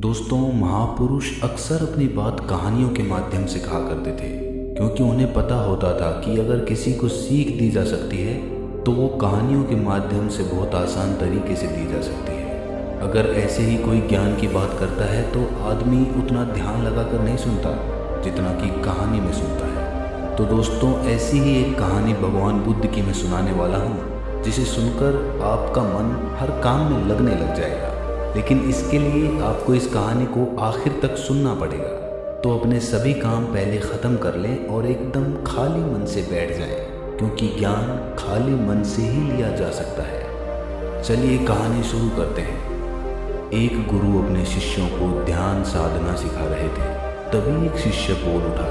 दोस्तों, महापुरुष अक्सर अपनी बात कहानियों के माध्यम से कहा करते थे, क्योंकि उन्हें पता होता था कि अगर किसी को सीख दी जा सकती है तो वो कहानियों के माध्यम से बहुत आसान तरीके से दी जा सकती है। अगर ऐसे ही कोई ज्ञान की बात करता है तो आदमी उतना ध्यान लगाकर नहीं सुनता जितना कि कहानी में सुनता है। तो दोस्तों, ऐसी ही एक कहानी भगवान बुद्ध की मैं सुनाने वाला हूँ, जिसे सुनकर आपका मन हर काम में लगने लग जाएगा। लेकिन इसके लिए आपको इस कहानी को आखिर तक सुनना पड़ेगा। तो अपने सभी काम पहले ख़त्म कर लें और एकदम खाली मन से बैठ जाएं, क्योंकि ज्ञान खाली मन से ही लिया जा सकता है। चलिए कहानी शुरू करते हैं। एक गुरु अपने शिष्यों को ध्यान साधना सिखा रहे थे। तभी एक शिष्य बोल उठा,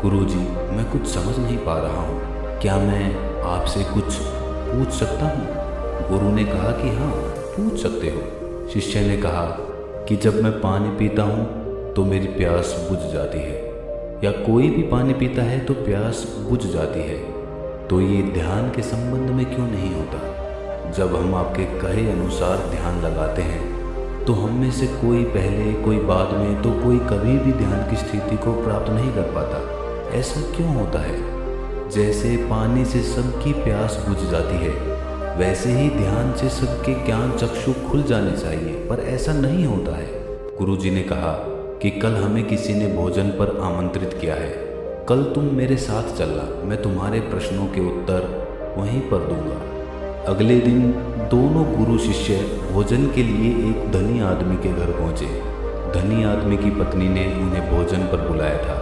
गुरुजी, मैं कुछ समझ नहीं पा रहा हूँ, क्या मैं आपसे कुछ पूछ सकता हूँ? गुरु ने कहा कि हाँ, पूछ सकते हो। शिष्य ने कहा कि जब मैं पानी पीता हूँ तो मेरी प्यास बुझ जाती है, या कोई भी पानी पीता है तो प्यास बुझ जाती है, तो ये ध्यान के संबंध में क्यों नहीं होता? जब हम आपके कहे अनुसार ध्यान लगाते हैं तो हम में से कोई पहले, कोई बाद में, तो कोई कभी भी ध्यान की स्थिति को प्राप्त नहीं कर पाता। ऐसा क्यों होता है? जैसे पानी से सबकी प्यास बुझ जाती है, वैसे ही ध्यान से सबके ज्ञान चक्षु खुल जाने चाहिए, पर ऐसा नहीं होता है। गुरुजी ने कहा कि कल हमें किसी ने भोजन पर आमंत्रित किया है, कल तुम मेरे साथ चलना, मैं तुम्हारे प्रश्नों के उत्तर वहीं पर दूंगा। अगले दिन दोनों गुरु शिष्य भोजन के लिए एक धनी आदमी के घर पहुंचे। धनी आदमी की पत्नी ने उन्हें भोजन पर बुलाया था।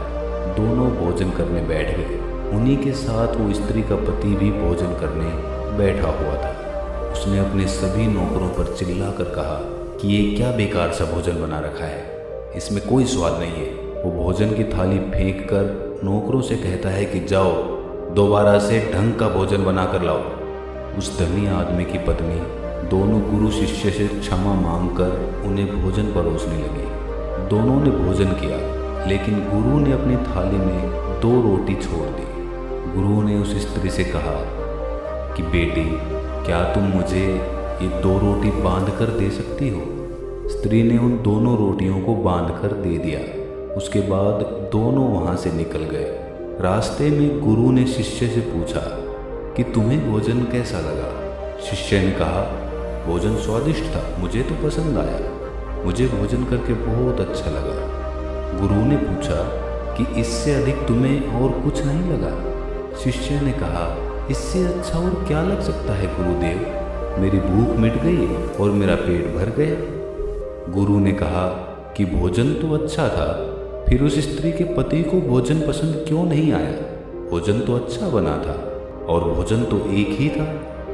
दोनों भोजन करने बैठ गए। उन्हीं के साथ वो स्त्री का पति भी भोजन करने बैठा हुआ था। उसने अपने सभी नौकरों पर चिल्लाकर कहा कि ये क्या बेकार सा भोजन बना रखा है, इसमें कोई स्वाद नहीं है। वो भोजन की थाली फेंक कर नौकरों से कहता है कि जाओ, दोबारा से ढंग का भोजन बना कर लाओ। उस धनी आदमी की पत्नी दोनों गुरु शिष्य से क्षमा मांगकर उन्हें भोजन परोसने लगी। दोनों ने भोजन किया, लेकिन गुरु ने अपनी थाली में 2 रोटी छोड़ दी। गुरु ने उस स्त्री से कहा कि बेटी, क्या तुम मुझे ये 2 रोटी बांध कर दे सकती हो? स्त्री ने उन दोनों रोटियों को बांध कर दे दिया। उसके बाद दोनों वहाँ से निकल गए। रास्ते में गुरु ने शिष्य से पूछा कि तुम्हें भोजन कैसा लगा? शिष्य ने कहा, भोजन स्वादिष्ट था, मुझे तो पसंद आया, मुझे भोजन करके बहुत अच्छा लगा। गुरु ने पूछा कि इससे अधिक तुम्हें और कुछ नहीं लगा? शिष्य ने कहा, इससे अच्छा और क्या लग सकता है गुरुदेव, मेरी भूख मिट गई और मेरा पेट भर गया। गुरु ने कहा कि भोजन तो अच्छा था, फिर उस स्त्री के पति को भोजन पसंद क्यों नहीं आया? भोजन तो अच्छा बना था और भोजन तो एक ही था,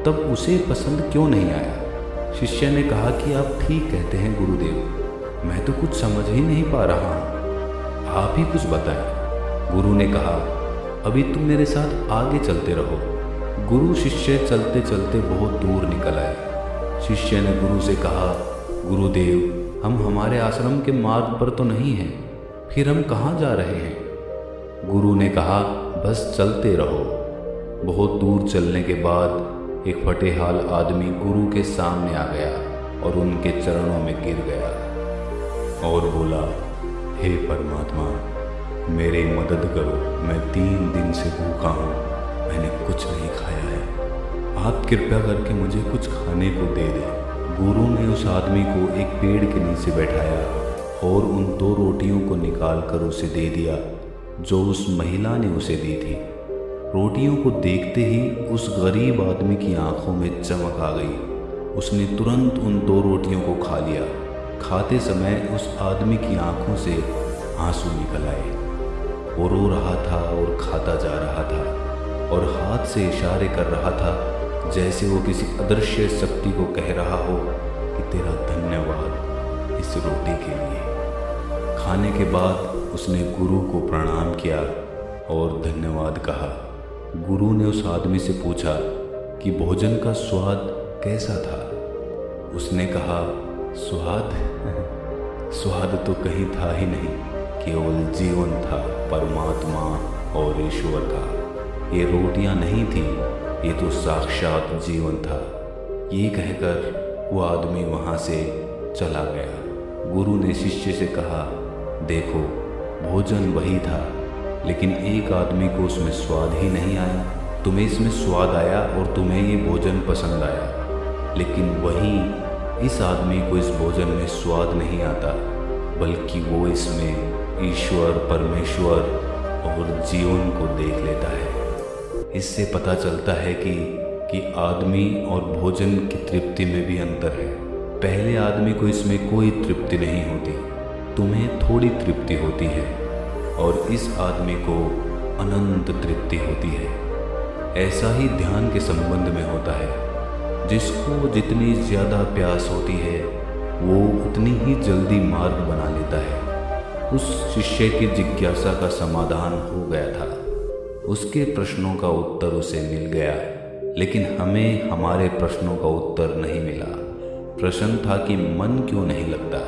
तब उसे पसंद क्यों नहीं आया? शिष्य ने कहा कि आप ठीक कहते हैं गुरुदेव, मैं तो कुछ समझ ही नहीं पा रहा हूँ, आप ही कुछ बताएं। गुरु ने कहा, अभी तुम मेरे साथ आगे चलते रहो। गुरु शिष्य चलते चलते बहुत दूर निकल आए। शिष्य ने गुरु से कहा, गुरुदेव, हम हमारे आश्रम के मार्ग पर तो नहीं हैं, फिर हम कहाँ जा रहे हैं? गुरु ने कहा, बस चलते रहो। बहुत दूर चलने के बाद एक फटेहाल आदमी गुरु के सामने आ गया और उनके चरणों में गिर गया और बोला, हे परमात्मा, मेरी मदद करो, मैं 3 दिन से भूखा हूँ, मैंने कुछ नहीं खाया है, आप कृपया करके मुझे कुछ खाने को दे दें। गुरु ने उस आदमी को एक पेड़ के नीचे बैठाया और उन 2 रोटियों को निकाल कर उसे दे दिया जो उस महिला ने उसे दी थी। रोटियों को देखते ही उस गरीब आदमी की आंखों में चमक आ गई। उसने तुरंत उन 2 रोटियों को खा लिया। खाते समय उस आदमी की आंखों से आंसू निकल आए। वो रो रहा था और खाता जा रहा था और हाथ से इशारे कर रहा था, जैसे वो किसी अदृश्य शक्ति को कह रहा हो कि तेरा धन्यवाद इस रोटी के लिए। खाने के बाद उसने गुरु को प्रणाम किया और धन्यवाद कहा। गुरु ने उस आदमी से पूछा कि भोजन का स्वाद कैसा था? उसने कहा, स्वाद स्वाद तो कहीं था ही नहीं, केवल जीवन था, परमात्मा और ईश्वर था। ये रोटियां नहीं थी, ये तो साक्षात जीवन था। ये कहकर वो आदमी वहाँ से चला गया। गुरु ने शिष्य से कहा, देखो, भोजन वही था, लेकिन एक आदमी को उसमें स्वाद ही नहीं आया। तुम्हें इसमें स्वाद आया और तुम्हें ये भोजन पसंद आया, लेकिन वहीं इस आदमी को इस भोजन में स्वाद नहीं आता, बल्कि वो इसमें ईश्वर, परमेश्वर और जीवन को देख लेता है। इससे पता चलता है कि आदमी और भोजन की तृप्ति में भी अंतर है। पहले आदमी को इसमें कोई तृप्ति नहीं होती, तुम्हें थोड़ी तृप्ति होती है, और इस आदमी को अनंत तृप्ति होती है। ऐसा ही ध्यान के संबंध में होता है। जिसको जितनी ज़्यादा प्यास होती है वो उतनी ही जल्दी मार्ग बना लेता है। उस शिष्य की जिज्ञासा का समाधान हो गया था, उसके प्रश्नों का उत्तर उसे मिल गया, लेकिन हमें हमारे प्रश्नों का उत्तर नहीं मिला। प्रश्न था कि मन क्यों नहीं लगता।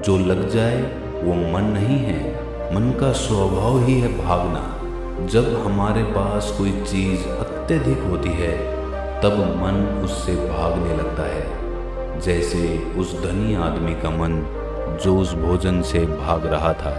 जो लग जाए वो मन नहीं है, मन का स्वभाव ही है भागना। जब हमारे पास कोई चीज़ अत्यधिक होती है तब मन उससे भागने लगता है, जैसे उस धनी आदमी का मन जो उस भोजन से भाग रहा था।